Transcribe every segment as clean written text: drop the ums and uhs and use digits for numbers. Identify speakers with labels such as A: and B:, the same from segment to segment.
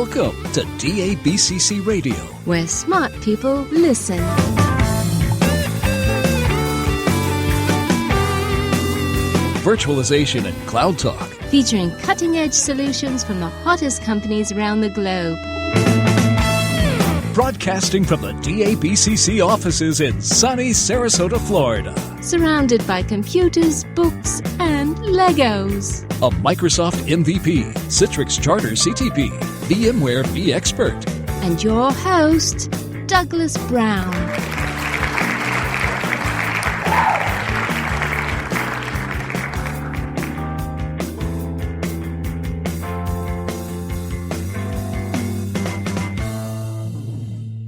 A: Welcome to DABCC Radio,
B: where smart people listen.
A: Virtualization and Cloud Talk,
B: Featuring cutting-edge solutions from the hottest companies around the globe.
A: broadcasting from the DABCC offices in sunny Sarasota, Florida.
B: Surrounded by computers, books, and Legos.
A: A Microsoft MVP, Citrix Charter CTP, VMware vExpert.
B: And your host, Douglas Brown.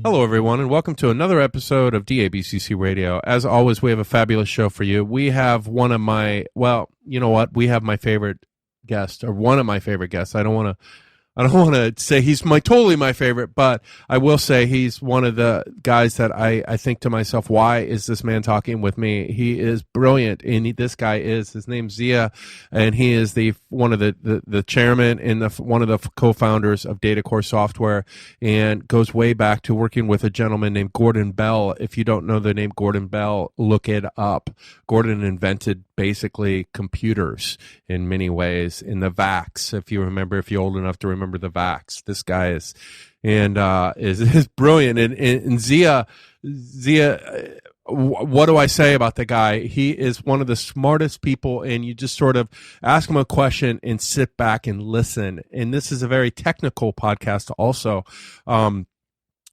C: Hello, everyone, and welcome to another episode of DABCC Radio. As always, we have a fabulous show for you. We have one of my, well, you know what? We have my favorite guest, or one of my favorite guests. I don't want to say he's totally my favorite, but I will say he's one of the guys that I think to myself, why is this man talking with me? He is brilliant, and his name's Ziya, and he is one of the chairman and one of the co-founders of DataCore Software, and goes way back to working with a gentleman named Gordon Bell. If you don't know the name Gordon Bell, look it up. Gordon invented basically computers in many ways, in the VAX, if you're old enough to remember the VAX. This guy is brilliant. And Ziya, what do I say about the guy? He is one of the smartest people, and you just sort of ask him a question and sit back and listen. And this is a very technical podcast also,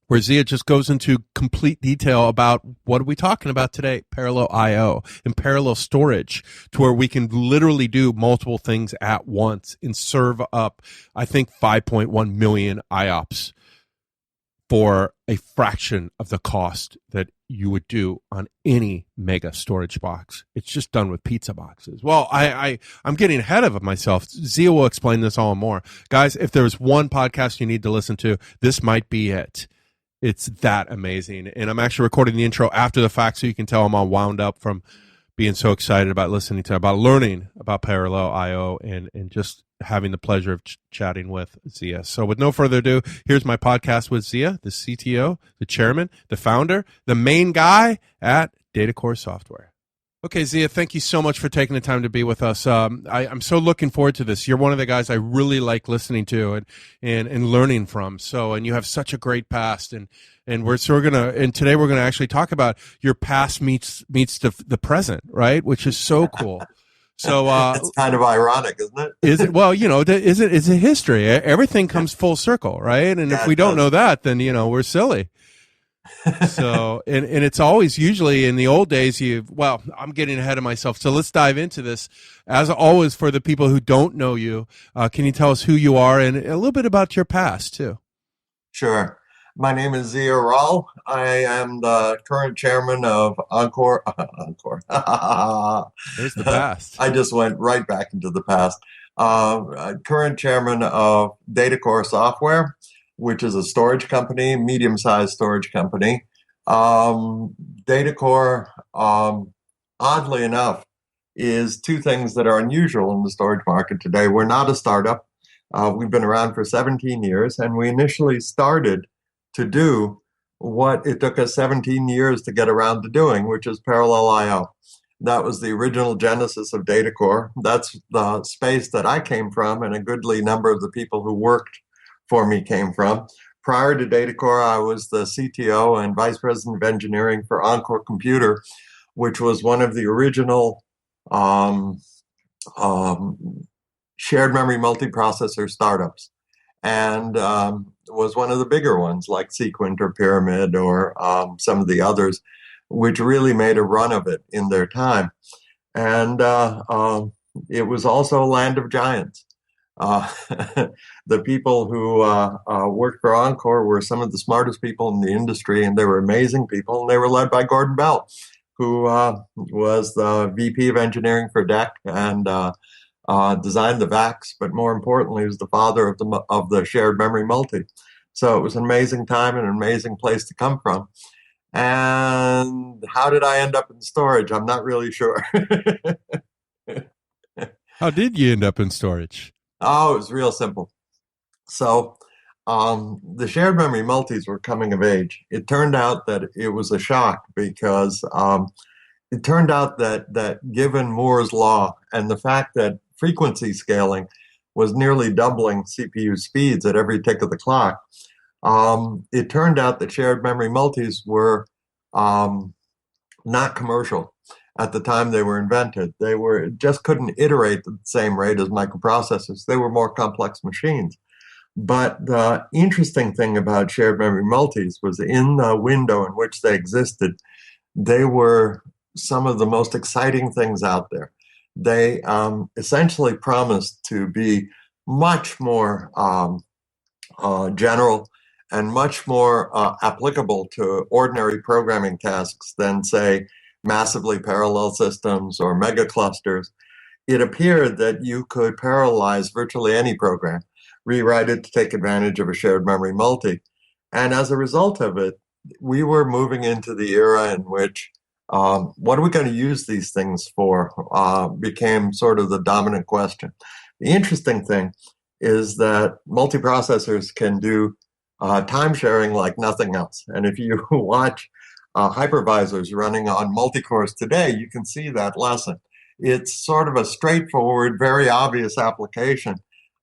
C: where Ziya just goes into complete detail about what are we talking about today, parallel I/O and parallel storage, to where we can literally do multiple things at once and serve up, I think, 5.1 million IOPS for a fraction of the cost that you would do on any mega storage box. It's just done with pizza boxes. Well, I'm getting ahead of myself. Ziya will explain this all and more. Guys, if there's one podcast you need to listen to, this might be it. It's that amazing. And I'm actually recording the intro after the fact, so you can tell I'm all wound up from being so excited about learning about parallel I/O and just having the pleasure of chatting with Ziya. So with no further ado, here's my podcast with Ziya, the CTO, the chairman, the founder, the main guy at DataCore Software. Okay, Ziya, thank you so much for taking the time to be with us. I'm so looking forward to this. You're one of the guys I really like listening to and learning from. So, and you have such a great past, and today we're gonna actually talk about your past meets the present, right? Which is so cool. So
D: it's kind of ironic, isn't it?
C: Is it? Well, it's a history. Everything comes full circle, right? And if we don't know that, then we're silly. So, and it's always usually in the old days, I'm getting ahead of myself. So let's dive into this. As always, for the people who don't know you, can you tell us who you are and a little bit about your past too?
D: Sure. My name is Ziya Aral. I am the current chairman of Encore.
C: There's the past.
D: I just went right back into the past. Current chairman of DataCore Software, which is a storage company, medium-sized storage company. DataCore, oddly enough, is two things that are unusual in the storage market today. We're not a startup. We've been around for 17 years, and we initially started to do what it took us 17 years to get around to doing, which is parallel I/O. That was the original genesis of DataCore. That's the space that I came from, and a goodly number of the people who worked for me came from. Prior to DataCore, I was the CTO and Vice President of Engineering for Encore Computer, which was one of the original shared memory multiprocessor startups, and was one of the bigger ones like Sequent or Pyramid or some of the others, which really made a run of it in their time. And it was also a land of giants. The people who worked for Encore were some of the smartest people in the industry, and they were amazing people, and they were led by Gordon Bell, who was the VP of engineering for DEC and designed the VAX, but more importantly, was the father of the shared memory multi. So it was an amazing time and an amazing place to come from. And how did I end up in storage? I'm not really sure.
C: How did you end up in storage?
D: Oh, it was real simple. So the shared memory multis were coming of age. It turned out that it was a shock because it turned out that given Moore's law and the fact that frequency scaling was nearly doubling CPU speeds at every tick of the clock, it turned out that shared memory multis were not commercial at the time they were invented. They were just couldn't iterate at the same rate as microprocessors. They were more complex machines. But the interesting thing about shared memory multis was in the window in which they existed, they were some of the most exciting things out there. They essentially promised to be much more general and much more applicable to ordinary programming tasks than, say, massively parallel systems or mega clusters. It appeared that you could parallelize virtually any program, rewrite it to take advantage of a shared memory multi. And as a result of it, we were moving into the era in which what are we going to use these things for became sort of the dominant question. The interesting thing is that multiprocessors can do time sharing like nothing else. And if you watch hypervisors running on multicores today, you can see that lesson. It's sort of a straightforward, very obvious application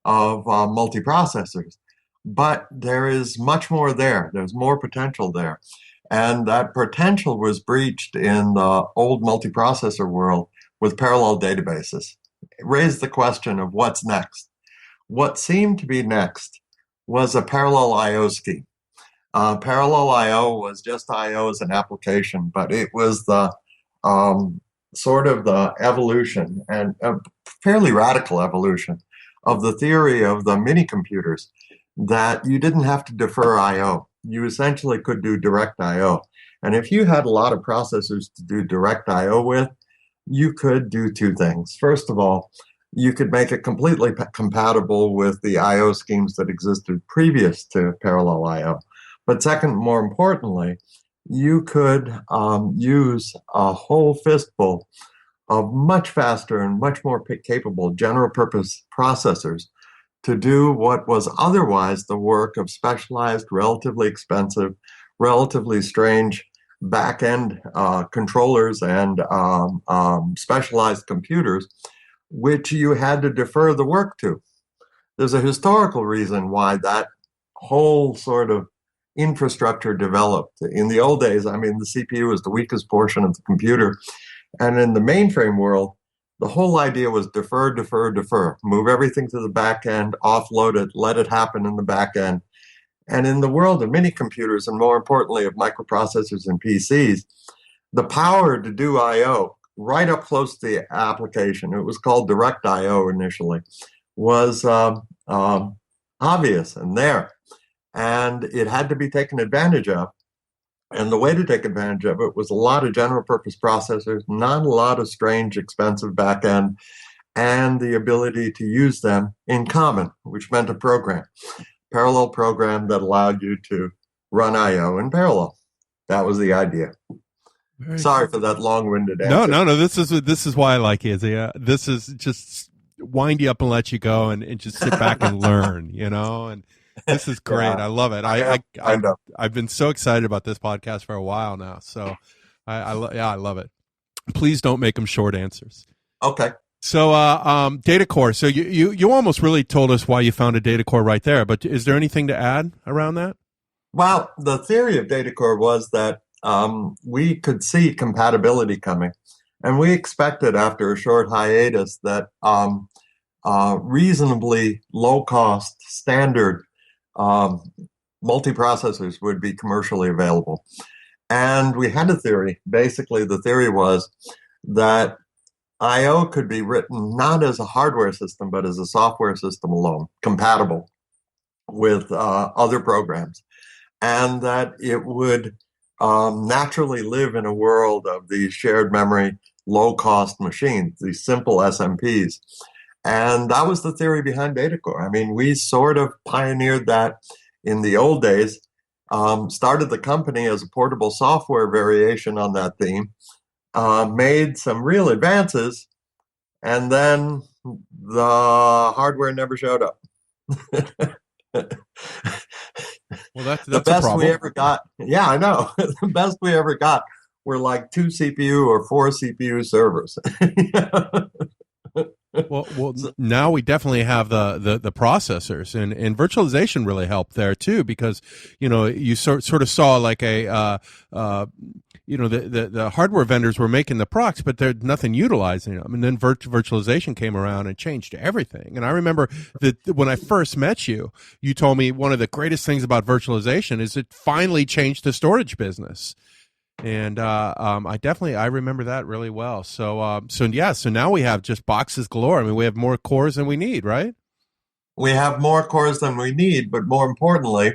D: of multiprocessors. But there is much more there. There's more potential there. And that potential was breached in the old multiprocessor world with parallel databases. It raised the question of what's next. What seemed to be next was a parallel I/O scheme. Parallel I/O was just I/O as an application, but it was the sort of the evolution, and a fairly radical evolution, of the theory of the mini computers, that you didn't have to defer I/O. You essentially could do direct I/O. And if you had a lot of processors to do direct I/O with, you could do two things. First of all, you could make it completely compatible with the I/O schemes that existed previous to parallel I/O. But second, more importantly, you could use a whole fistful of much faster and much more capable general purpose processors to do what was otherwise the work of specialized, relatively expensive, relatively strange back-end controllers and specialized computers, which you had to defer the work to. There's a historical reason why that whole sort of infrastructure developed. In the old days, I mean, the CPU was the weakest portion of the computer. And in the mainframe world, the whole idea was defer, defer, defer. Move everything to the back end, offload it, let it happen in the back end. And in the world of mini computers, and more importantly of microprocessors and PCs, the power to do I/O right up close to the application, it was called direct I/O initially, was obvious and there. And it had to be taken advantage of. And the way to take advantage of it was a lot of general purpose processors, not a lot of strange, expensive backend, and the ability to use them in common, which meant a parallel program that allowed you to run I/O in parallel. That was the idea. Sorry for that long-winded answer.
C: No. This is why I like it. This is just wind you up and let you go and just sit back and learn, and this is great. Yeah. I love it. I've been so excited about this podcast for a while now. So I love it. Please don't make them short answers.
D: Okay.
C: So DataCore. So you almost really told us why you founded DataCore right there, but is there anything to add around that?
D: Well, the theory of DataCore was that we could see compatibility coming. And we expected after a short hiatus that reasonably low-cost standard multiprocessors would be commercially available. And we had a theory. Basically, the theory was that I/O could be written not as a hardware system, but as a software system alone, compatible with other programs. And that it would naturally live in a world of these shared memory, low-cost machines, these simple SMPs. And that was the theory behind DataCore. I mean, we sort of pioneered that in the old days, started the company as a portable software variation on that theme, made some real advances, and then the hardware never showed up.
C: Well, that's
D: The
C: a
D: best we
C: problem.
D: ever got, yeah, I know. The best we ever got were like 2 CPU or 4 CPU servers.
C: Well,
D: So,
C: now we definitely have the processors, and virtualization really helped there too, because you sort of saw like the hardware vendors were making the procs, but there's nothing utilizing them, and then virtualization came around and changed everything. And I remember that when I first met you, you told me one of the greatest things about virtualization is it finally changed the storage business. And I remember that really well. So now we have just boxes galore. I mean, we have more cores than we need, right?
D: we have more cores than we need, but more importantly,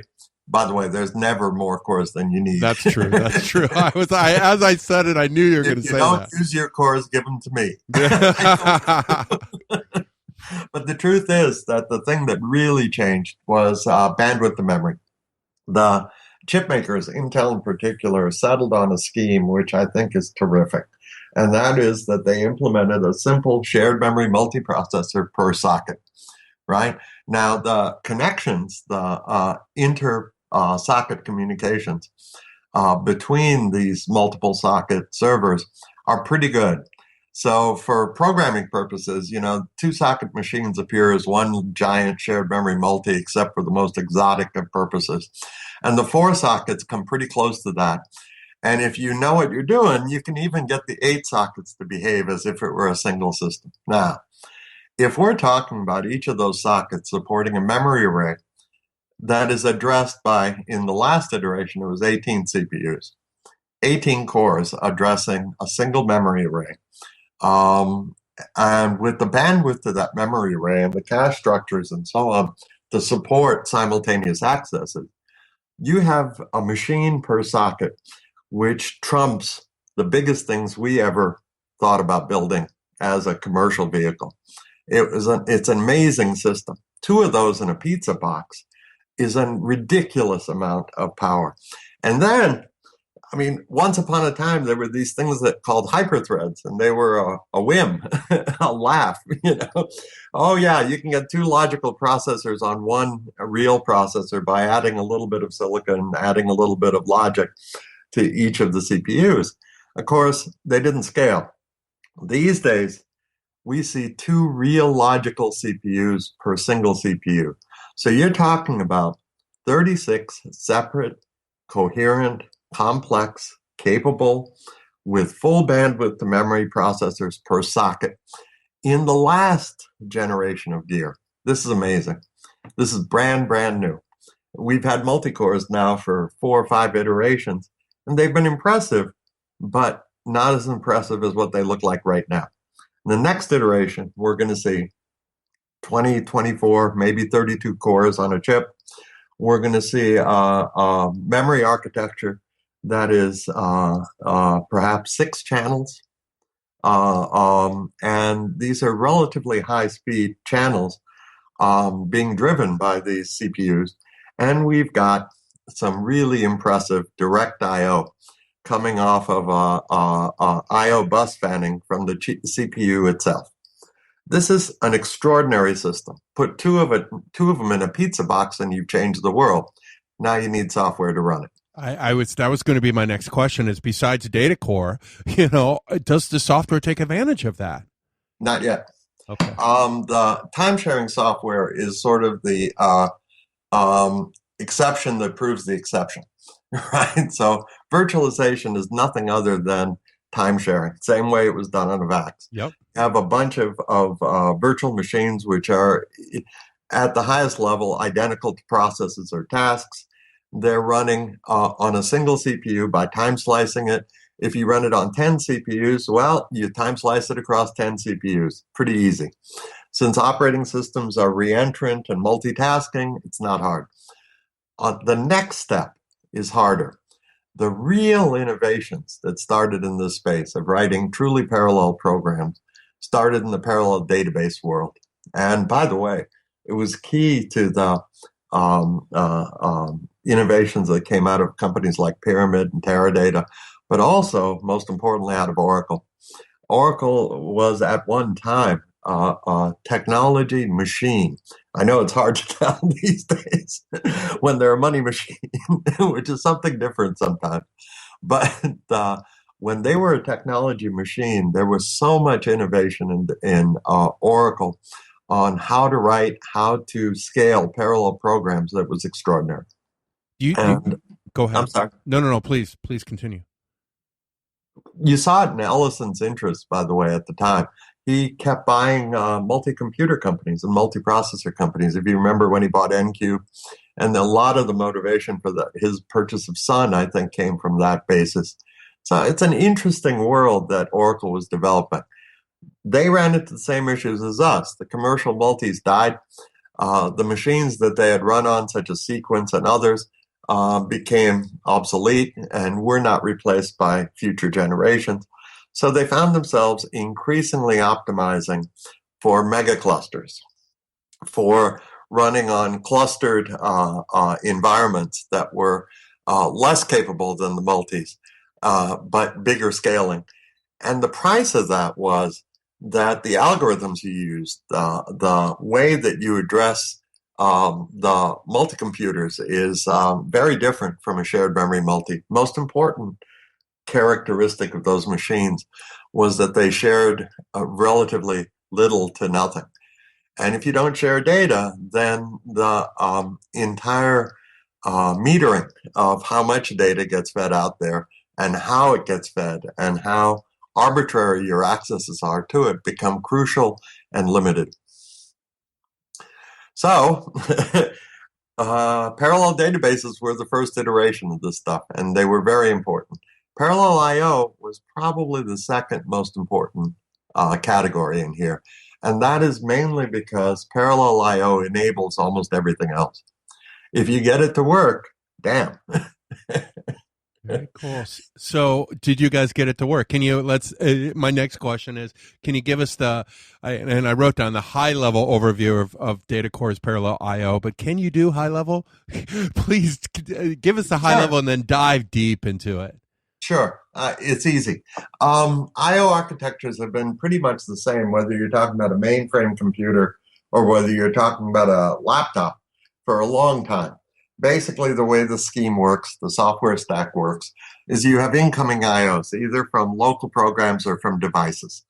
D: by the way, there's never more cores than you need.
C: That's true. That's true. As I said it, I knew you were going to say that.
D: If you don't use your cores, give them to me.
C: Yeah.
D: But the truth is that the thing that really changed was bandwidth of memory. The chip makers, Intel in particular, settled on a scheme which I think is terrific. And that is that they implemented a simple shared memory multiprocessor per socket, right? Now, the connections, the inter-socket communications between these multiple socket servers are pretty good. So for programming purposes, 2-socket machines appear as one giant shared memory multi, except for the most exotic of purposes. And the 4 sockets come pretty close to that. And if you know what you're doing, you can even get the 8 sockets to behave as if it were a single system. Now, if we're talking about each of those sockets supporting a memory array that is addressed by, in the last iteration, it was 18 CPUs, 18 cores addressing a single memory array. And with the bandwidth of that memory array and the cache structures and so on to support simultaneous accesses, you have a machine per socket, which trumps the biggest things we ever thought about building as a commercial vehicle. It's an amazing system. 2 of those in a pizza box is a ridiculous amount of power. And then, once upon a time, there were these things that called hyperthreads, and they were a whim, a laugh, Oh yeah, you can get 2 logical processors on one real processor by adding a little bit of silicon, adding a little bit of logic to each of the CPUs. Of course, they didn't scale. These days, we see 2 real logical CPUs per single CPU. So you're talking about 36 separate, coherent, complex, capable, with full bandwidth to memory processors per socket in the last generation of gear. This is amazing. This is brand new. We've had multi-cores now for 4 or 5 iterations, and they've been impressive, but not as impressive as what they look like right now. In the next iteration, we're going to see 20, 24, maybe 32 cores on a chip. We're going to see a memory architecture that is perhaps 6 channels. And these are relatively high-speed channels being driven by these CPUs. And we've got some really impressive direct I/O coming off of I/O bus fanning from the CPU itself. This is an extraordinary system. Put 2 of them in a pizza box and you've changed the world. Now you need software to run it.
C: That was going to be my next question is, besides DataCore, does the software take advantage of that?
D: Not yet.
C: Okay.
D: The time-sharing software is sort of the exception that proves the exception, right? So virtualization is nothing other than time-sharing, same way it was done on a VAX.
C: Yep.
D: You have a bunch of virtual machines which are, at the highest level, identical to processes or tasks. They're running on a single CPU by time slicing it. If you run it on 10 CPUs, well, you time slice it across 10 CPUs. Pretty easy. Since operating systems are reentrant and multitasking, it's not hard. The next step is harder. The real innovations that started in this space of writing truly parallel programs started in the parallel database world. And by the way, it was key to the innovations that came out of companies like Pyramid and Teradata, but also, most importantly, out of Oracle. Oracle was at one time a technology machine I know it's hard to tell these days when they're a money machine, which is something different sometimes. But when they were a technology machine, there was so much innovation in Oracle on how to write, how to scale parallel programs that was extraordinary.
C: You go ahead.
D: I'm sorry.
C: No. Please continue.
D: You saw it in Ellison's interest, by the way, at the time. He kept buying multi-computer companies and multi-processor companies. If you remember when he bought NQ, and a lot of the motivation for his purchase of Sun, I think, came from that basis. So it's an interesting world that Oracle was developing. They ran into the same issues as us. The commercial multis died. The machines that they had run on, such as Sequence and others, became obsolete and were not replaced by future generations. So they found themselves increasingly optimizing for mega clusters, for running on clustered environments that were less capable than the multis, but bigger scaling. And the price of that was that the algorithms you used, the way that you address the multi-computers is very different from a shared memory multi. Most important characteristic of those machines was that they shared relatively little to nothing. And if you don't share data, then the entire metering of how much data gets fed out there and how it gets fed and how arbitrary your accesses are to it become crucial and limited. So parallel databases were the first iteration of this stuff, and they were very important. Parallel I/O was probably the second most important category in here, and that is mainly because parallel I/O enables almost everything else. If you get it to work, damn.
C: Very cool. So, did you guys get it to work? Can you my next question is, can you give us I wrote down the high level overview of DataCore's parallel I/O, but can you do high level? Please give us the high level and then dive deep into it.
D: Sure. It's easy. I/O architectures have been pretty much the same, whether you're talking about a mainframe computer or whether you're talking about a laptop, for a long time. Basically, the way the scheme works, the software stack works, is you have incoming I/Os, either from local programs or from devices.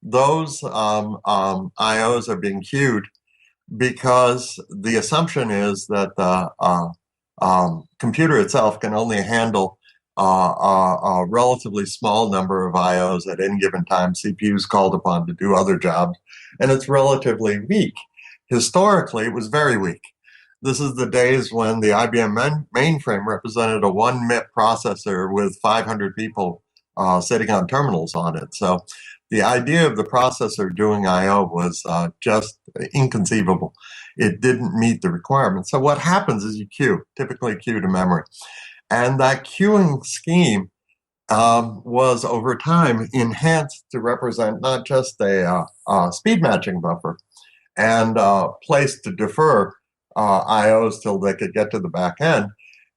D: Those I/Os are being queued because the assumption is that the computer itself can only handle a relatively small number of I/Os at any given time. CPU is called upon to do other jobs, and it's relatively weak. Historically, it was very weak. This is the days when the IBM mainframe represented a 1 MIP processor with 500 people sitting on terminals on it. So the idea of the processor doing I/O was just inconceivable. It didn't meet the requirements. So what happens is you queue, typically queue to memory. And that queuing scheme was over time enhanced to represent not just a speed matching buffer and place to defer I/Os till they could get to the back end.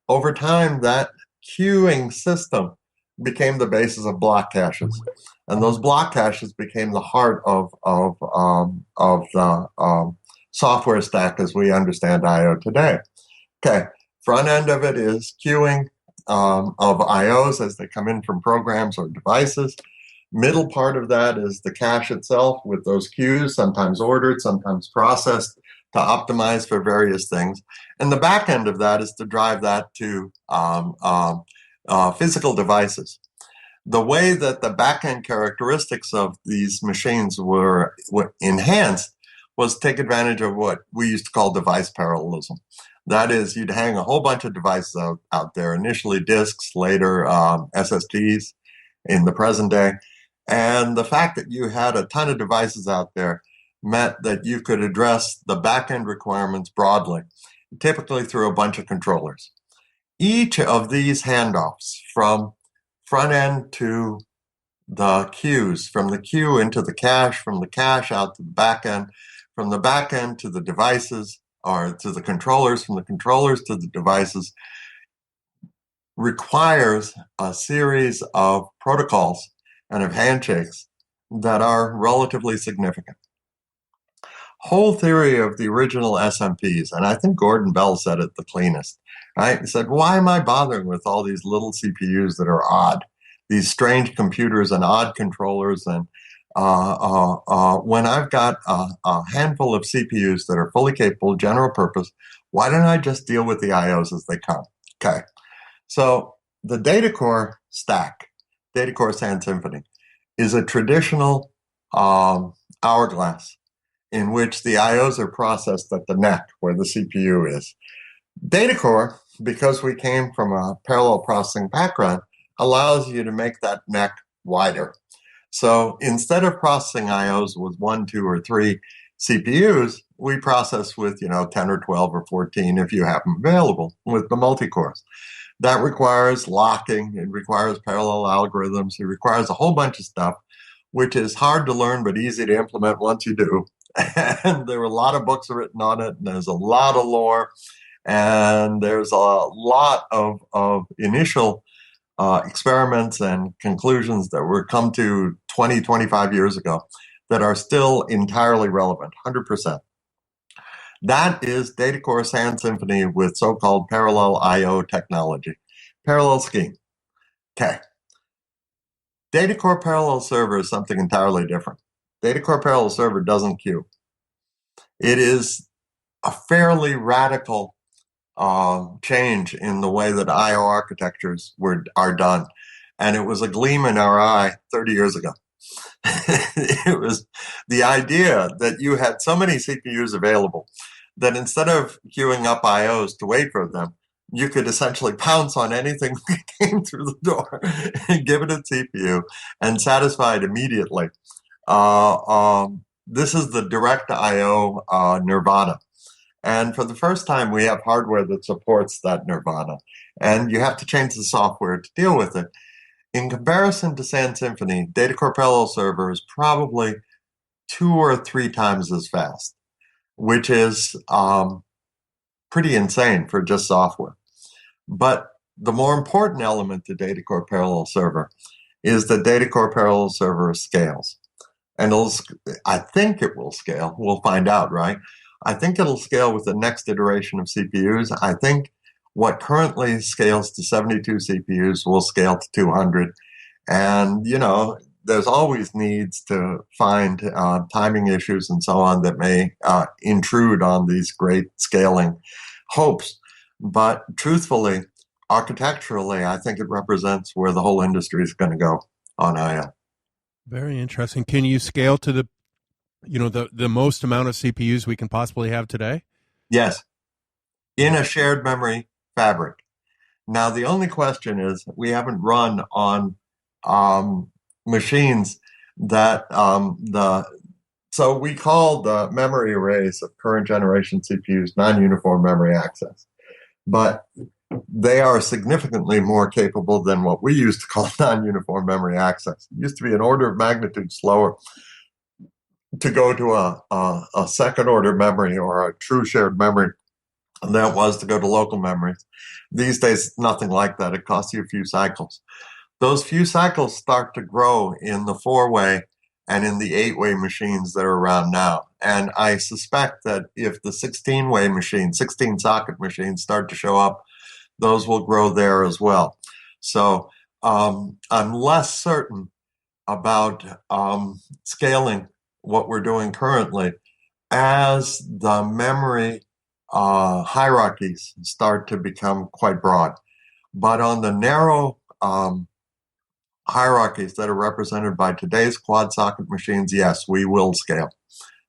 D: Over time, that queuing system became the basis of block caches, and those block caches became the heart of the software stack as we understand I/O today. Okay, front end of it is queuing of I/Os as they come in from programs or devices. Middle part of that is the cache itself with those queues, sometimes ordered, sometimes processed, to optimize for various things. And the back end of that is to drive that to physical devices. The way that the back end characteristics of these machines were enhanced was take advantage of what we used to call device parallelism. That is, you'd hang a whole bunch of devices out there, initially disks, later SSDs in the present day. And the fact that you had a ton of devices out there meant that you could address the back-end requirements broadly, typically through a bunch of controllers. Each of these handoffs from front end to the queues, from the queue into the cache, from the cache out to the back end, from the back end to the devices, or to the controllers, from the controllers to the devices, requires a series of protocols and of handshakes that are relatively significant. whole theory of the original SMPs, and I think Gordon Bell said it the cleanest, right? He said, why am I bothering with all these little CPUs that are odd, these strange computers and odd controllers? And when I've got a handful of CPUs that are fully capable, general purpose, why don't I just deal with the IOs as they come? Okay. So the DataCore stack, DataCore Sand Symphony, is a traditional hourglass in which the IOs are processed at the neck where the CPU is. DataCore, because we came from a parallel processing background, allows you to make that neck wider. So instead of processing IOs with 1, 2, or 3 CPUs, we process with 10 or 12 or 14 if you have them available with the multi-cores. That requires locking, it requires parallel algorithms, it requires a whole bunch of stuff, which is hard to learn but easy to implement once you do. And there were a lot of books written on it, and there's a lot of lore, and there's a lot of initial experiments and conclusions that were come to 20, 25 years ago that are still entirely relevant, 100%. That is DataCore Sand Symphony with so-called parallel I/O technology, parallel scheme. Okay. DataCore Parallel Server is something entirely different. DataCore Parallel Server doesn't queue. It is a fairly radical change in the way that I/O architectures are done. And it was a gleam in our eye 30 years ago. It was the idea that you had so many CPUs available that instead of queuing up IOs to wait for them, you could essentially pounce on anything that came through the door and give it a CPU and satisfy it immediately. This is the direct IO nirvana. And for the first time, we have hardware that supports that nirvana. And you have to change the software to deal with it. In comparison to Sand Symphony, DataCore Parallel Server is probably 2 or 3 times as fast, which is pretty insane for just software. But the more important element to DataCore Parallel Server is that DataCore Parallel Server scales. And I think it will scale. We'll find out, right? I think it'll scale with the next iteration of CPUs. I think what currently scales to 72 CPUs will scale to 200. And, there's always needs to find timing issues and so on that may intrude on these great scaling hopes. But truthfully, architecturally, I think it represents where the whole industry is going to go on I/O.
C: Very interesting. Can you scale to the most amount of CPUs we can possibly have today?
D: Yes, in a shared memory fabric. Now, the only question is we haven't run on machines that so we call the memory arrays of current generation CPUs non-uniform memory access, but they are significantly more capable than what we used to call non-uniform memory access. It used to be an order of magnitude slower to go to a second order memory or a true shared memory than it was to go to local memories. These days, it's nothing like that. It costs you a few cycles. Those few cycles start to grow in the 4-way and in the 8-way machines that are around now. And I suspect that if the 16-way machines, 16-socket machines start to show up, those will grow there as well. So I'm less certain about scaling what we're doing currently as the memory hierarchies start to become quite broad. But on the narrow hierarchies that are represented by today's quad socket machines, yes, we will scale.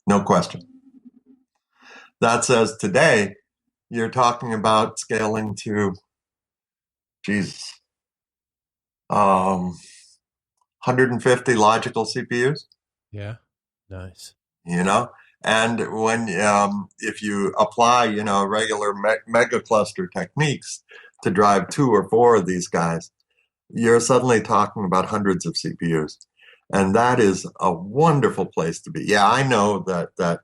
D: No question. That says today, you're talking about scaling to, 150 logical CPUs.
C: Yeah, nice.
D: And when if you apply, regular mega cluster techniques to drive 2 or 4 of these guys, you're suddenly talking about hundreds of CPUs. And that is a wonderful place to be. Yeah, I know that the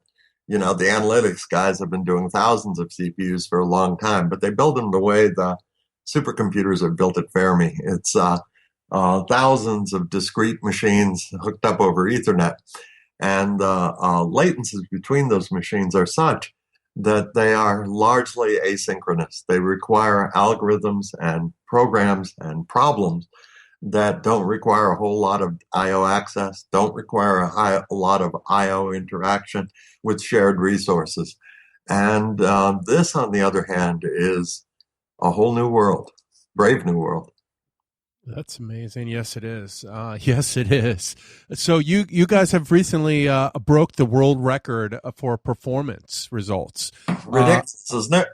D: analytics guys have been doing thousands of CPUs for a long time, but they build them the way the supercomputers are built at Fermi. It's thousands of discrete machines hooked up over Ethernet. And the latencies between those machines are such that they are largely asynchronous. They require algorithms and programs and problems that don't require a whole lot of I/O access, don't require a lot of I/O interaction with shared resources. And this, on the other hand, is a whole new world, brave new world.
C: That's amazing. Yes, it is. Yes, it is. So you guys have recently broke the world record for performance results.
D: Ridiculous, isn't it?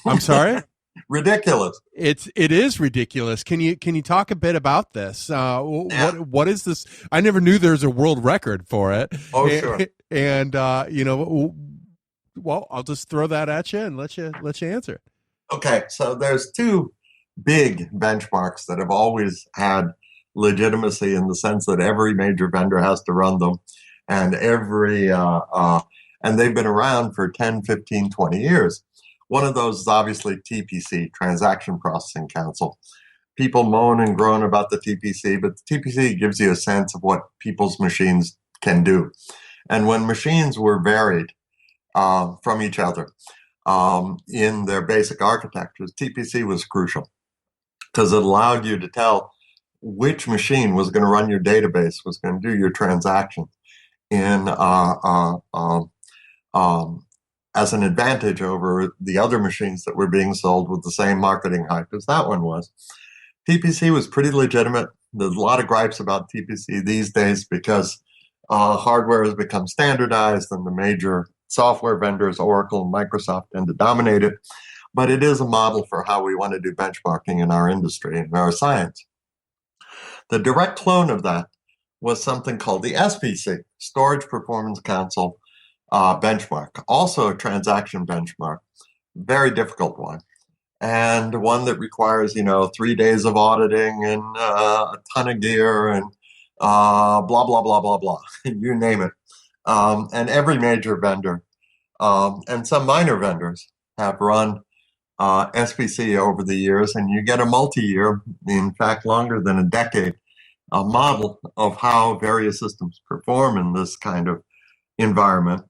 C: I'm sorry?
D: Ridiculous.
C: It is ridiculous. Can you talk a bit about this? What is this? I never knew there's a world record for it.
D: Oh, sure.
C: And well, I'll just throw that at you and let you answer it.
D: Okay, so there's two big benchmarks that have always had legitimacy in the sense that every major vendor has to run them, and and they've been around for 10, 15, 20 years. One of those is obviously TPC, Transaction Processing Council. People moan and groan about the TPC, but the TPC gives you a sense of what people's machines can do. And when machines were varied from each other in their basic architectures, TPC was crucial because it allowed you to tell which machine was going to run your database, was going to do your transaction in as an advantage over the other machines that were being sold with the same marketing hype as that one was. TPC was pretty legitimate. There's a lot of gripes about TPC these days because hardware has become standardized and the major software vendors, Oracle and Microsoft, tend to dominate it. But it is a model for how we want to do benchmarking in our industry and our science. The direct clone of that was something called the SPC, Storage Performance Council benchmark, also a transaction benchmark, very difficult one, and one that requires 3 days of auditing and a ton of gear and blah blah blah blah blah, you name it. And every major vendor and some minor vendors have run SPC over the years, and you get a multi-year, in fact longer than a decade, model of how various systems perform in this kind of environment.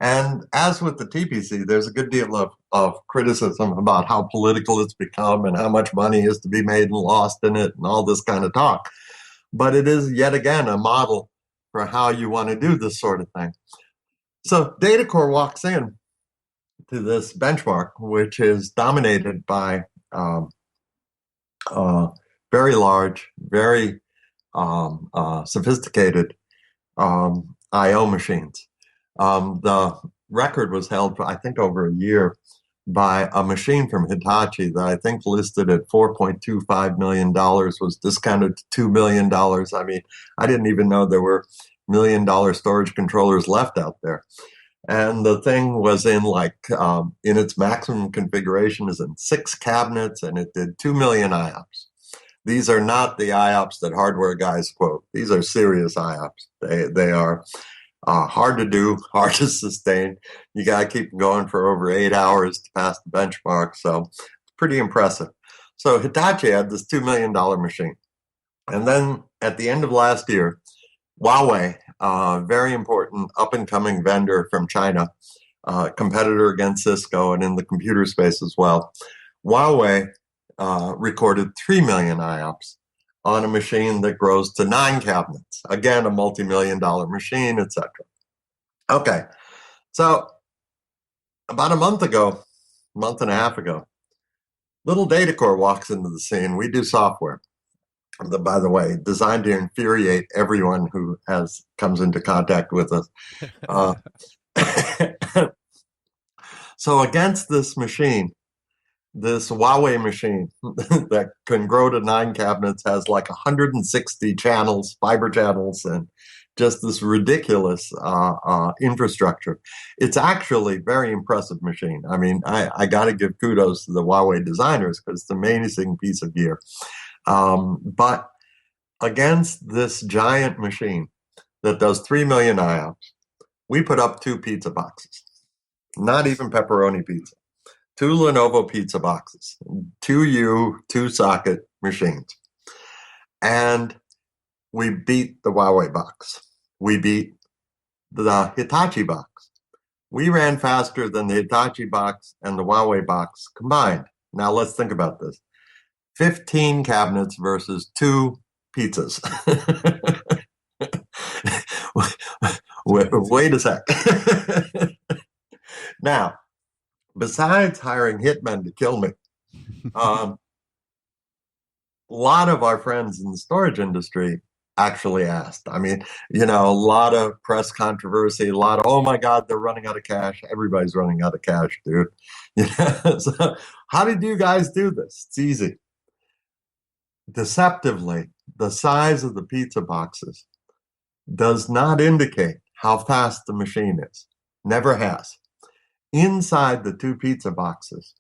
D: And as with the TPC, there's a good deal of criticism about how political it's become and how much money is to be made and lost in it and all this kind of talk. But it is yet again a model for how you want to do this sort of thing. So DataCore walks in to this benchmark, which is dominated by very large, very sophisticated I/O machines. The record was held for, I think, over a year by a machine from Hitachi that I think listed at $4.25 million, was discounted to $2 million. I mean, I didn't even know there were $1 million storage controllers left out there. And the thing was in in its maximum configuration is in 6 cabinets, and it did 2 million IOPS. These are not the IOPS that hardware guys quote. These are serious IOPS. They are hard to do, hard to sustain. You got to keep going for over 8 hours to pass the benchmark. So it's pretty impressive. So Hitachi had this $2 million machine. And then at the end of last year, Huawei, very important up-and-coming vendor from China, competitor against Cisco and in the computer space as well. Huawei recorded 3 million IOPS on a machine that grows to 9 cabinets. Again, a multi-million-dollar machine, etc. Okay, so about a month and a half ago, little DataCore walks into the scene. We do software, by the way, designed to infuriate everyone who comes into contact with us. So against this machine, this Huawei machine that can grow to 9 cabinets, has like 160 channels, fiber channels, and just this ridiculous infrastructure. It's actually a very impressive machine. I mean, I got to give kudos to the Huawei designers because it's an amazing piece of gear. But against this giant machine that does 3 million IOPS, we put up 2 pizza boxes, not even pepperoni pizza. 2 Lenovo pizza boxes, 2 2-socket machines. And we beat the Huawei box. We beat the Hitachi box. We ran faster than the Hitachi box and the Huawei box combined. Now let's think about this. 15 cabinets versus 2 pizzas. Wait a sec. Now, besides hiring hitmen to kill me, a lot of our friends in the storage industry actually asked. I mean, a lot of press controversy, a lot of, oh my God, they're running out of cash. Everybody's running out of cash, dude. So how did you guys do this? It's easy. Deceptively, the size of the pizza boxes does not indicate how fast the machine is. Never has. Inside the 2 pizza boxes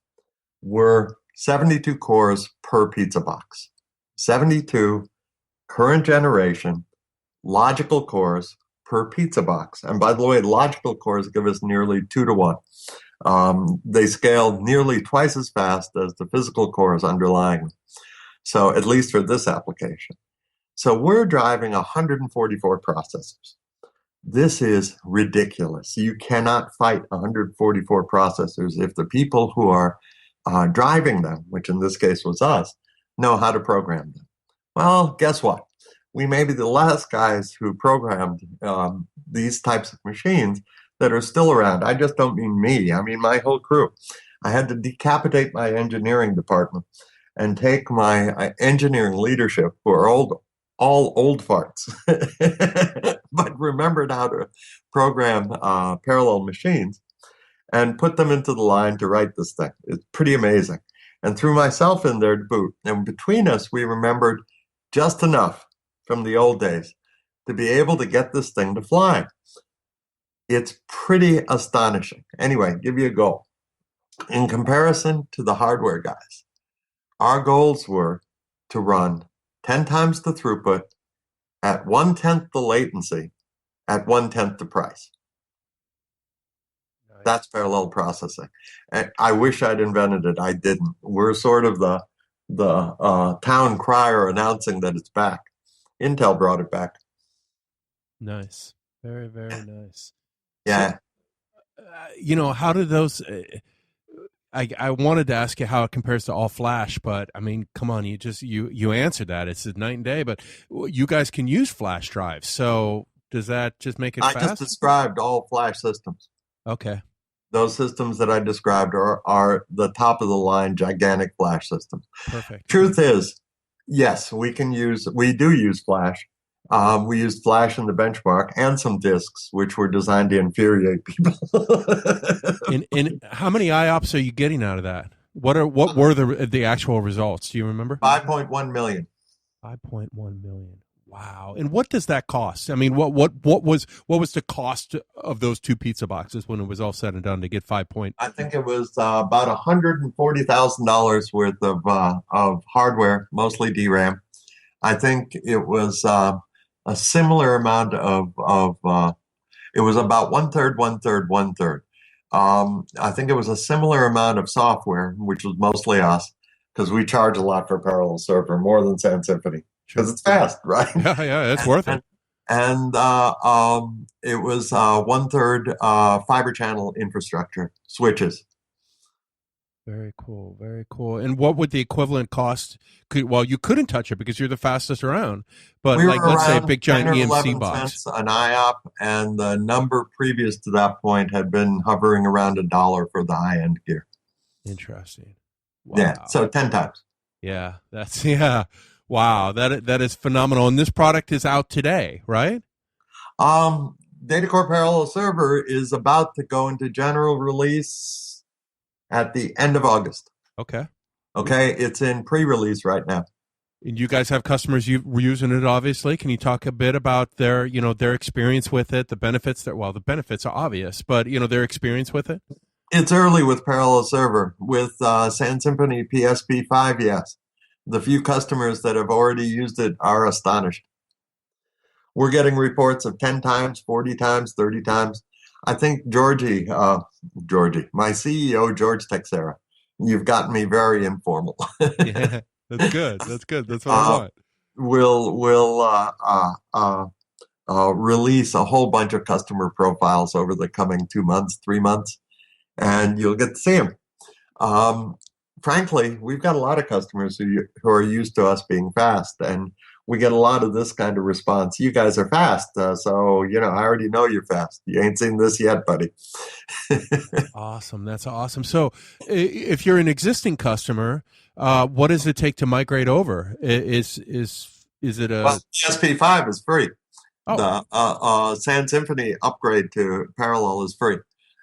D: were 72 cores per pizza box. 72 current generation logical cores per pizza box. And by the way, logical cores give us nearly 2 to 1. They scale nearly twice as fast as the physical cores underlying them. So at least for this application. So we're driving 144 processors. This is ridiculous. You cannot fight 144 processors if the people who are driving them, which in this case was us, know how to program them. Well, guess what? We may be the last guys who programmed these types of machines that are still around. I just don't mean me. I mean my whole crew. I had to decapitate my engineering department and take my engineering leadership, who are all old farts, but remembered how to program parallel machines, and put them into the line to write this thing. It's pretty amazing. And threw myself in there to boot. And between us, we remembered just enough from the old days to be able to get this thing to fly. It's pretty astonishing. Anyway, give you a goal. In comparison to the hardware guys, our goals were to run 10 times the throughput at 1/10 the latency at 1/10 the price. Nice. That's parallel processing. And I wish I'd invented it. I didn't. We're sort of the town crier announcing that it's back. Intel brought it back.
C: Nice. Very, very nice.
D: Yeah.
C: So, how do those... I wanted to ask you how it compares to all flash, but I mean, come on, you answered that. It's night and day, but you guys can use flash drives. So does that just make it fast?
D: I just described all flash systems.
C: Okay.
D: Those systems that I described are the top of the line gigantic flash systems.
C: Perfect.
D: Truth is, yes, we do use flash. We used flash in the benchmark and some disks, which were designed to infuriate people.
C: And how many IOPS are you getting out of that? What were the actual results? Do you remember?
D: 5.1 million.
C: 5.1 million. Wow. And what does that cost? I mean, what was the cost of those 2 pizza boxes when it was all said and done to get 5 point?
D: I think it was about $140,000 worth of hardware, mostly DRAM. I think it was a similar amount of it was about 1/3, 1/3, 1/3. I think it was a similar amount of software, which was mostly us, because we charge a lot for parallel server, more than San Symphony, because it's fast, right?
C: Yeah, it's worth it.
D: And it was 1/3 fiber channel infrastructure, switches.
C: Very cool, very cool. And what would the equivalent cost? You couldn't touch it because you're the fastest around. But let's say a big giant EMC box,
D: an IOP, and the number previous to that point had been hovering around $1 for the high end gear.
C: Interesting.
D: Wow. Yeah, so 10 times.
C: Yeah, wow, that is phenomenal. And this product is out today, right?
D: DataCore Parallel Server is about to go into general release at the end of August.
C: Okay.
D: It's in pre-release right now.
C: And you guys have customers using it, obviously. Can you talk a bit about their experience with it, the benefits? The benefits are obvious, but their experience with it.
D: It's early with Parallel Server. With San Symphony PSP5, yes. The few customers that have already used it are astonished. We're getting reports of 10 times, 40 times, 30 times. I think Georgie, my CEO, George Texera, you've gotten me very informal.
C: Yeah, that's good. That's what I want.
D: Will release a whole bunch of customer profiles over the coming 2 months, 3 months, and you'll get to see them. Frankly, we've got a lot of customers who are used to us being fast, and we get a lot of this kind of response. You guys are fast, so I already know you're fast. You ain't seen this yet, buddy.
C: Awesome, that's awesome. So, if you're an existing customer, what does it take to migrate over? Is it a?
D: Well, SP5 is free.
C: Oh.
D: The Sand Symphony upgrade to Parallel is free.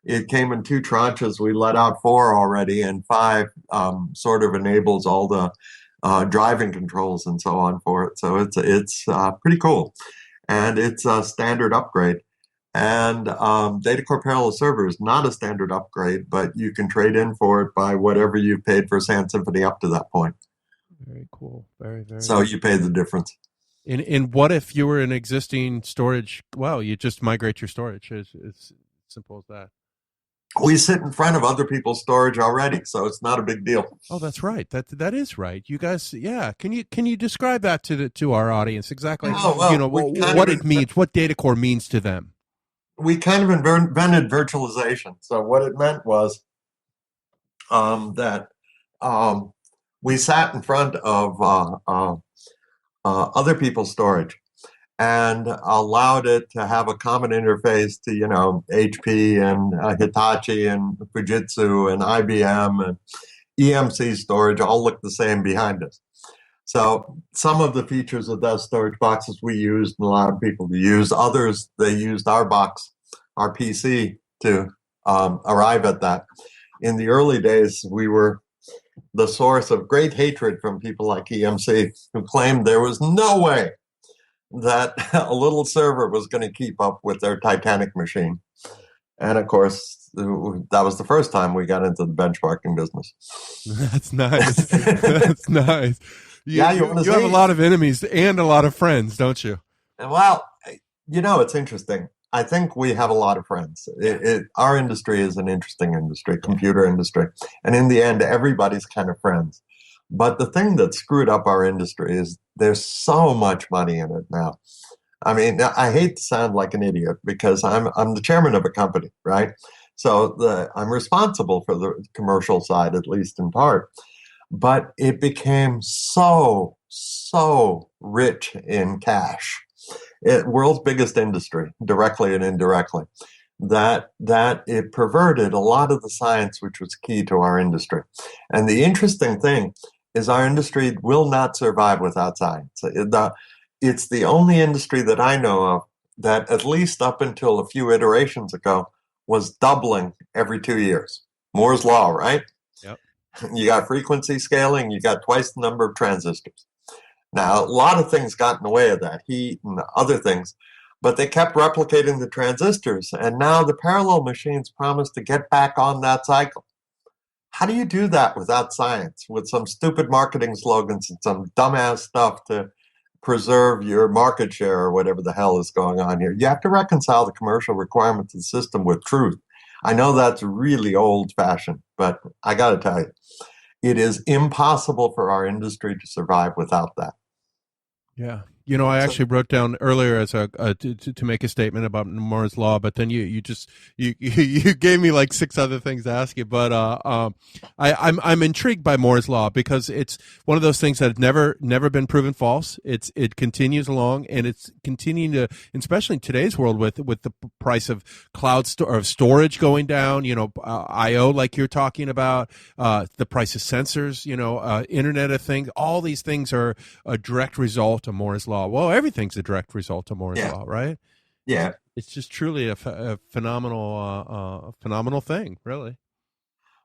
D: It came in 2 tranches. We let out 4 already, and 5 sort of enables all the driving controls and so on for it. So it's pretty cool, and it's a standard upgrade. And DataCore Parallel Server is not a standard upgrade, but you can trade in for it by whatever you've paid for Sand Symphony up to that point.
C: Very cool. Very, very.
D: So you pay the difference.
C: And what if you were an existing storage? Well, you just migrate your storage. It's simple as that.
D: We sit in front of other people's storage already, so it's not a big deal.
C: Oh, that's right. That is right. You guys, yeah. Can you describe that to our audience exactly? What it means, what DataCore means to them.
D: We kind of invented virtualization. So what it meant was that we sat in front of other people's storage and allowed it to have a common interface to, HP and Hitachi and Fujitsu and IBM and EMC storage all look the same behind us. So some of the features of those storage boxes we used and a lot of people use. Others, they used our box, our PC to arrive at that. In the early days, we were the source of great hatred from people like EMC who claimed there was no way that a little server was going to keep up with their Titanic machine. And of course, that was the first time we got into the benchmarking business.
C: That's nice. That's nice. You have a lot of enemies and a lot of friends, don't you?
D: Well, it's interesting. I think we have a lot of friends. Our industry is an interesting industry, computer industry. And in the end, everybody's kind of friends. But the thing that screwed up our industry is there's so much money in it now. I mean, I hate to sound like an idiot because I'm the chairman of a company, right? So I'm responsible for the commercial side, at least in part. But it became so rich in cash. World's biggest industry, directly and indirectly, that it perverted a lot of the science which was key to our industry. And the interesting thing is our industry will not survive without science. It's the only industry that I know of that, at least up until a few iterations ago, was doubling every 2 years. Moore's law, right?
C: Yep.
D: You got frequency scaling, you got twice the number of transistors. Now, a lot of things got in the way of that, heat and other things, but they kept replicating the transistors, and now the parallel machines promise to get back on that cycle. How do you do that without science, with some stupid marketing slogans and some dumbass stuff to preserve your market share or whatever the hell is going on here? You have to reconcile the commercial requirements of the system with truth. I know that's really old-fashioned, but I got to tell you, it is impossible for our industry to survive without that.
C: Yeah. I actually wrote down earlier as to make a statement about Moore's law, but then you gave me like 6 other things to ask you. But I'm intrigued by Moore's law because it's one of those things that have never been proven false. It continues along, and it's continuing to, especially in today's world with the price of storage going down. I/O like you're talking about, the price of sensors. Internet of Things. All these things are a direct result of Moore's law. Well, everything's a direct result of Moore's law, right?
D: Yeah.
C: It's just truly a phenomenal thing, really.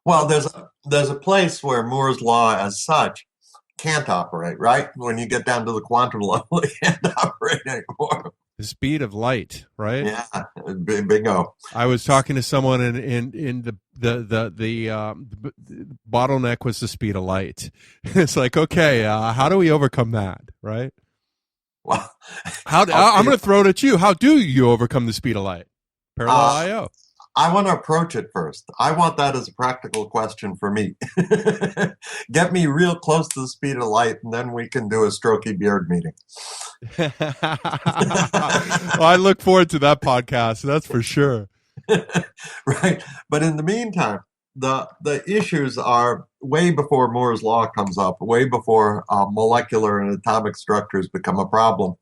D: Well, there's a place where Moore's law as such can't operate, right? When you get down to the quantum level, it can't operate anymore.
C: The speed of light, right?
D: Yeah, bingo.
C: I was talking to someone in the bottleneck was the speed of light. It's like, okay, how do we overcome that, right?
D: Well,
C: I'm going to throw it at you. How do you overcome the speed of light? Parallel I/O.
D: I want to approach it first. I want that as a practical question for me. Get me real close to the speed of light, and then we can do a strokey beard meeting.
C: Well, I look forward to that podcast. That's for sure.
D: Right. But in the meantime, the issues are way before Moore's law comes up, way before molecular and atomic structures become a problem.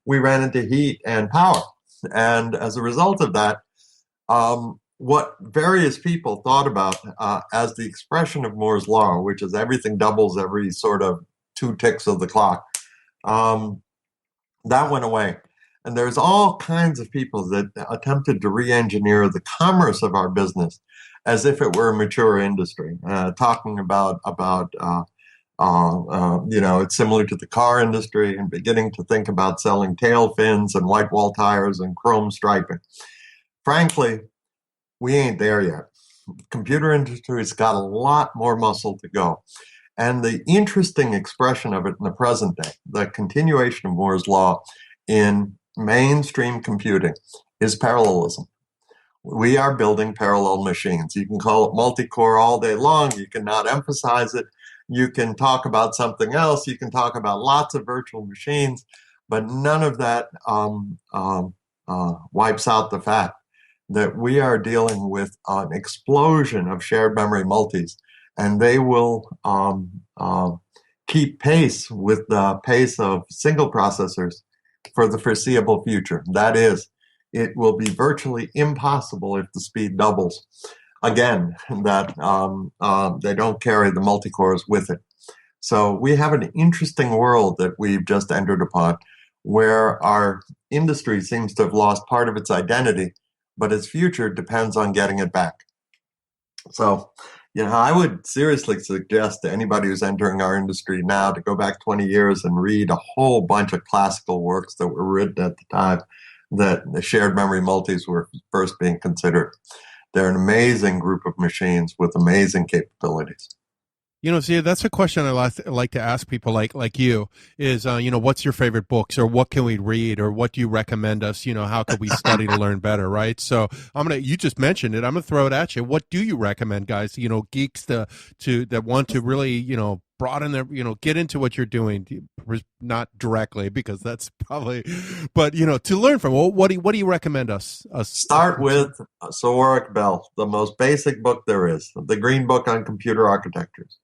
D: We ran into heat and power. And as a result of that, what various people thought about as the expression of Moore's law, which is everything doubles every sort of 2 ticks of the clock, that went away. And there's all kinds of people that attempted to re-engineer the commerce of our business as if it were a mature industry, talking about it's similar to the car industry and beginning to think about selling tail fins and white wall tires and chrome striping. Frankly, we ain't there yet. Computer industry's got a lot more muscle to go. And the interesting expression of it in the present day, the continuation of Moore's law in mainstream computing, is parallelism. We are building parallel machines. You can call it multi-core all day long. You can not emphasize it. You can talk about something else. You can talk about lots of virtual machines, but none of that wipes out the fact that we are dealing with an explosion of shared memory multis, and they will keep pace with the pace of single processors for the foreseeable future. That is, it will be virtually impossible if the speed doubles. Again, that they don't carry the multi-cores with it. So we have an interesting world that we've just entered upon, where our industry seems to have lost part of its identity, but its future depends on getting it back. So, I would seriously suggest to anybody who's entering our industry now to go back 20 years and read a whole bunch of classical works that were written at the time that the shared memory multis were first being considered. They're an amazing group of machines with amazing capabilities.
C: See, that's a question I like to ask people like you is, what's your favorite books, or what can we read, or what do you recommend us? How could we study to learn better, right? So you just mentioned it. I'm going to throw it at you. What do you recommend, guys, geeks that want to really, broaden their, get into what you're doing, not directly, because that's probably, but, to learn from, what do you recommend us?
D: Start with Sawarek Bell, the most basic book there is, the Green Book on Computer Architectures.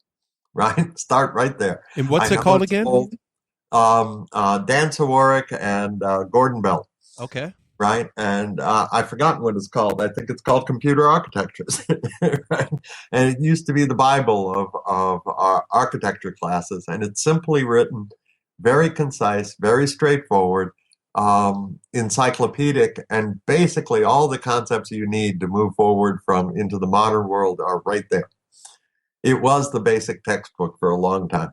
D: Right? Start right there.
C: And what's it called again?
D: Dan Sawarek and Gordon Bell.
C: Okay.
D: Right? And I've forgotten what it's called. I think it's called Computer Architectures. Right? And it used to be the Bible of our architecture classes. And it's simply written, very concise, very straightforward, encyclopedic, and basically all the concepts you need to move forward into the modern world are right there. It was the basic textbook for a long time.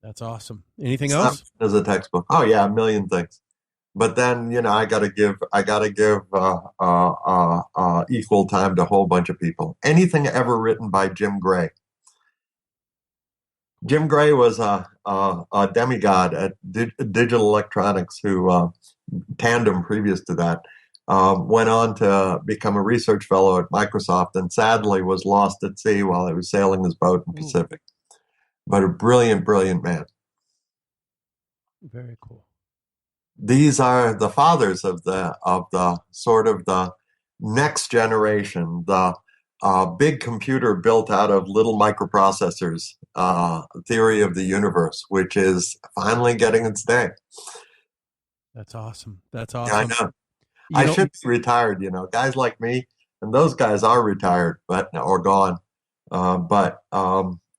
C: That's awesome. Anything else?
D: As a textbook. Oh yeah, a million things. But then, I got to give equal time to a whole bunch of people. Anything ever written by Jim Gray. Jim Gray was a demigod at Digital Electronics, who Tandem previous to that. Went on to become a research fellow at Microsoft, and sadly was lost at sea while he was sailing his boat in the Pacific. But a brilliant, brilliant man.
C: Very cool.
D: These are the fathers of the sort of the next generation, the big computer built out of little microprocessors theory of the universe, which is finally getting its day.
C: That's awesome. That's awesome.
D: Yeah, I know. I should be retired, guys like me, and those guys are retired, or gone. But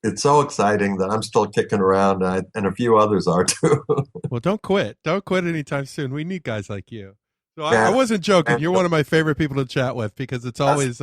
D: it's so exciting that I'm still kicking around, and a few others are too.
C: Well, don't quit. Don't quit anytime soon. We need guys like you. So I wasn't joking. You're one of my favorite people to chat with, because it's always,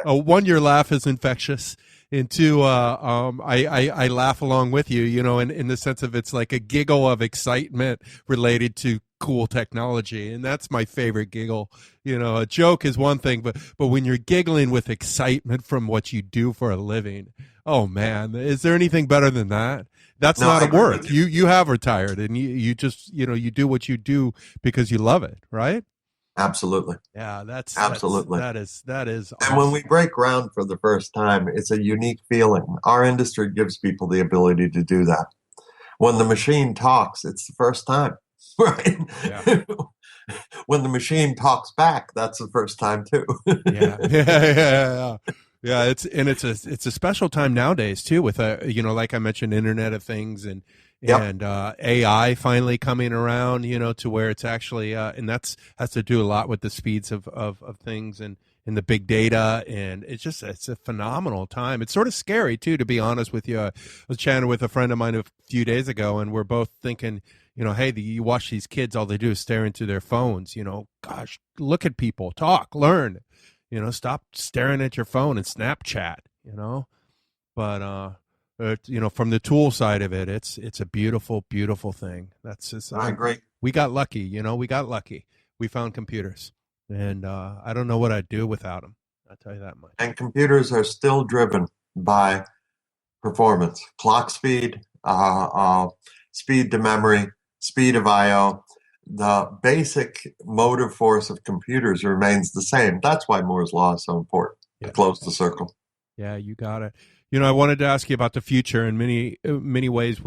C: one, your laugh is infectious. And two, I laugh along with you, in the sense of it's like a giggle of excitement related to cool technology. And that's my favorite giggle. A joke is one thing, but when you're giggling with excitement from what you do for a living, oh man, is there anything better than that? That's not a work. You have retired, and you just, you do what you do because you love it, right?
D: Absolutely.
C: Yeah,
D: Absolutely.
C: that is
D: And when
C: awesome.
D: we break ground for the first time, it's a unique feeling. Our industry gives people the ability to do that. When the machine talks, it's the first time, right?
C: Yeah.
D: When the machine talks back, that's the first time too.
C: Yeah, yeah. Yeah, it's a special time nowadays too, with like I mentioned, Internet of Things and
D: Yep.
C: AI finally coming around, to where it's actually and that's has to do a lot with the speeds of things and the big data, and it's a phenomenal time. It's sort of scary too, to be honest with you. I was chatting with a friend of mine a few days ago, and we're both thinking, hey, you watch these kids, all they do is stare into their phones. Gosh, look at people, talk, learn. Stop staring at your phone and Snapchat. But from the tool side of it, it's a beautiful, beautiful thing. That's just
D: I agree.
C: we got lucky. We got lucky. We found computers, and I don't know what I'd do without them. I'll tell you that much.
D: And computers are still driven by performance, clock speed, speed to memory, speed of I/O. The basic motive force of computers remains the same. That's why Moore's law is so important to
C: Yeah.
D: close the circle.
C: Yeah, you got it. I wanted to ask you about the future in many ways.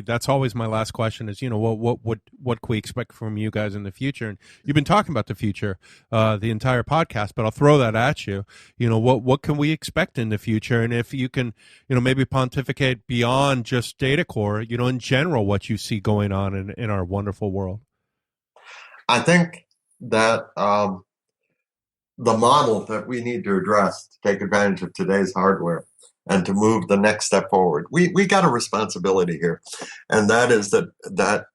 C: That's always my last question is, what can we expect from you guys in the future? And you've been talking about the future, the entire podcast, but I'll throw that at you. What can we expect in the future? And if you can, maybe pontificate beyond just DataCore, in general, what you see going on in our wonderful world.
D: I think that the model that we need to address to take advantage of today's hardware and to move the next step forward, we got a responsibility here, and that is that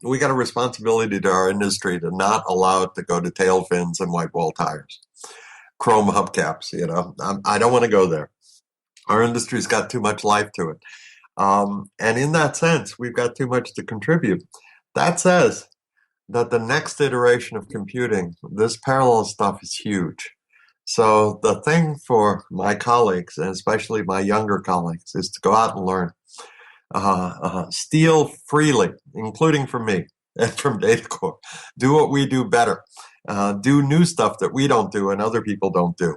D: we got a responsibility to our industry to not allow it to go to tail fins and white wall tires, chrome hubcaps. I don't want to go there. Our industry's got too much life to it, and in that sense, we've got too much to contribute. That says that the next iteration of computing, this parallel stuff, is huge. So the thing for my colleagues, and especially my younger colleagues, is to go out and learn. Steal freely, including from me and from DataCore. Do what we do better. Do new stuff that we don't do and other people don't do.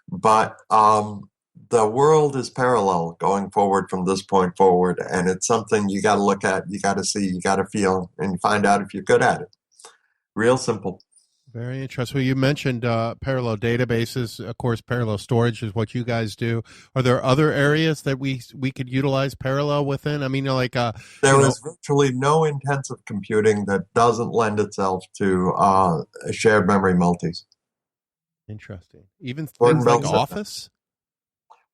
D: But the world is parallel going forward from this point forward, and it's something you got to look at, you got to see, you got to feel, and find out if you're good at it. Real simple.
C: Very interesting. Well, you mentioned parallel databases. Of course, parallel storage is what you guys do. Are there other areas that we could utilize parallel within? I mean,
D: there is virtually no intensive computing that doesn't lend itself to shared memory multis.
C: Interesting. Even
D: Gordon
C: things like
D: Bell said
C: Office?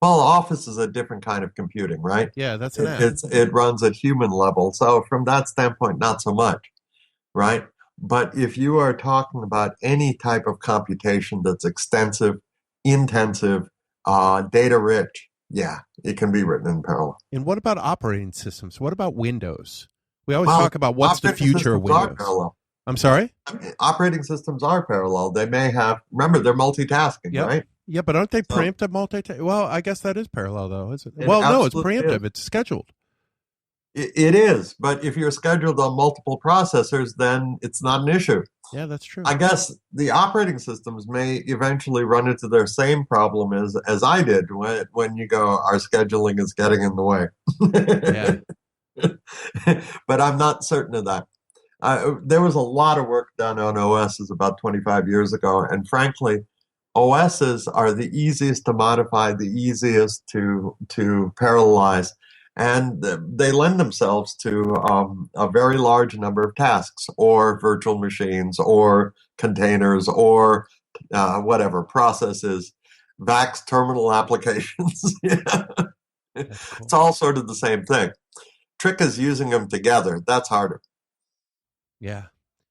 D: Well, Office is a different kind of computing, right?
C: Yeah, that's an app.
D: It runs at human level. So from that standpoint, not so much, right? But if you are talking about any type of computation that's extensive, intensive, data rich, yeah, it can be written in parallel.
C: And what about operating systems? What about Windows? We always talk about what's the future of Windows. I'm sorry?
D: Operating systems are parallel. They may have, remember, they're multitasking, right?
C: Yeah, but aren't they preemptive multitasking? Well, I guess that is parallel, though, isn't it? Well, no, it's preemptive. It's scheduled.
D: It is, but if you're scheduled on multiple processors, then it's not an issue.
C: Yeah, that's true.
D: I guess the operating systems may eventually run into their same problem as I did when you go, our scheduling is getting in the way.
C: Yeah.
D: But I'm not certain of that. There was a lot of work done on OSs about 25 years ago, and frankly, OSs are the easiest to modify, the easiest to parallelize. And they lend themselves to a very large number of tasks, or virtual machines, or containers, or whatever, processes, VAX terminal applications. Cool. It's all sort of the same thing. Trick is using them together. That's harder.
C: Yeah.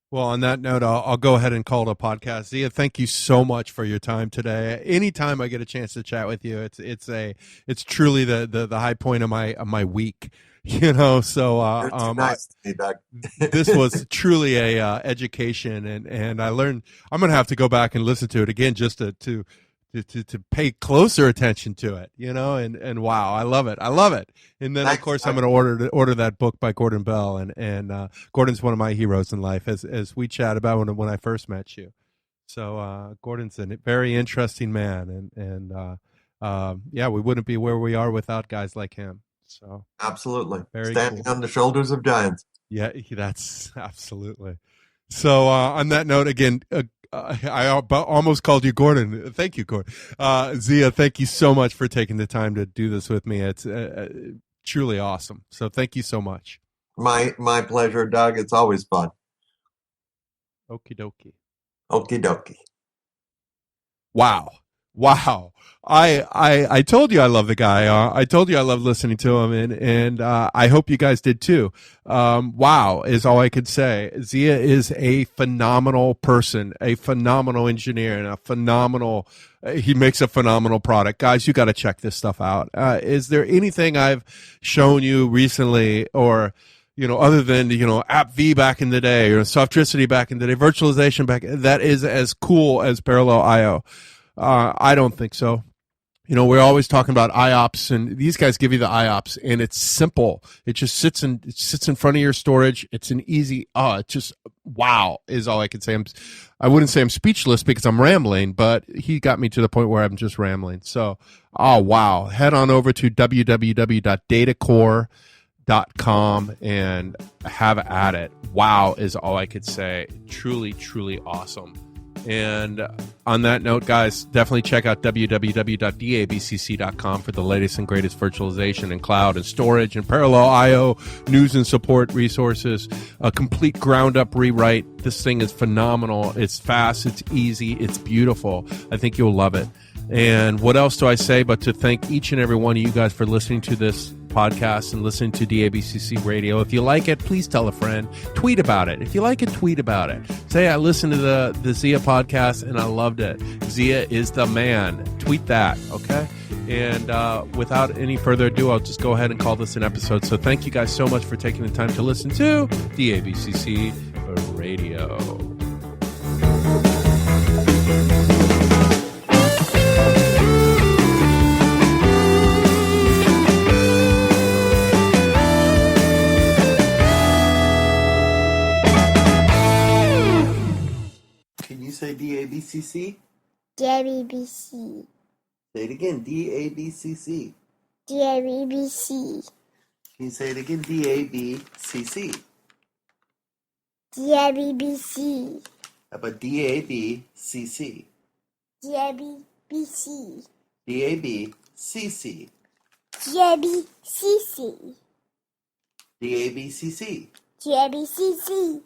C: Well, on that note, I'll go ahead and call it a podcast. Ziya, thank you so much for your time today. Anytime I get a chance to chat with you, it's truly the high point of my week. So
D: nice to me, Doug.
C: This was truly a education, and I learned. I'm going to have to go back and listen to it again just to pay closer attention to it, and wow, I love it. And then, of course, I'm going to order that book by Gordon Bell, and Gordon's one of my heroes in life, as we chat about when I first met you. So Gordon's a very interesting man, and yeah, we wouldn't be where we are without guys like him. So
D: Absolutely.
C: very
D: Standing
C: cool.
D: on the shoulders of giants.
C: Yeah, that's absolutely. So on that note, again, I almost called you Gordon. Thank you, Gordon. Ziya, thank you so much for taking the time to do this with me. It's truly awesome. So thank you so much.
D: My pleasure, Doug. It's always fun.
C: Okie dokie.
D: Okie dokie.
C: Wow. I told you I love the guy. I told you I love listening to him, and I hope you guys did too. Wow is all I could say. Ziya is a phenomenal person, a phenomenal engineer, and a phenomenal. He makes a phenomenal product, guys. You got to check this stuff out. Is there anything I've shown you recently, or other than App V back in the day, or Softricity back in the day, virtualization that is as cool as Parallel IO? I don't think so. We're always talking about IOPS, and these guys give you the IOPS, and it's simple. It just sits in front of your storage. It's an easy. It's just wow is all I can say. I wouldn't say I'm speechless because I'm rambling, but he got me to the point where I'm just rambling. So, wow. Head on over to www.datacore.com and have at it. Wow is all I could say. Truly, truly awesome. And on that note, guys, definitely check out www.dabcc.com for the latest and greatest virtualization and cloud and storage and parallel IO news and support resources. A complete ground up rewrite. This thing is phenomenal. It's fast. It's easy. It's beautiful. I think you'll love it. And what else do I say but to thank each and every one of you guys for listening to this podcast and listening to DABCC Radio. If you like it, please tell a friend. Tweet about it. If you like it, tweet about it. Say, I listened to the Ziya podcast and I loved it. Ziya is the man. Tweet that, okay? And without any further ado, I'll just go ahead and call this an episode. So thank you guys so much for taking the time to listen to DABCC Radio.
D: Can you say DABCC?
E: DABC.
D: Say it again. DABCC.
E: DABC.
D: Can you say it again? DABCC.
E: DABC.
D: How about DABCC?
E: DABC.
D: DABCC.
E: DABCC.
D: DABCC.
E: DABCC.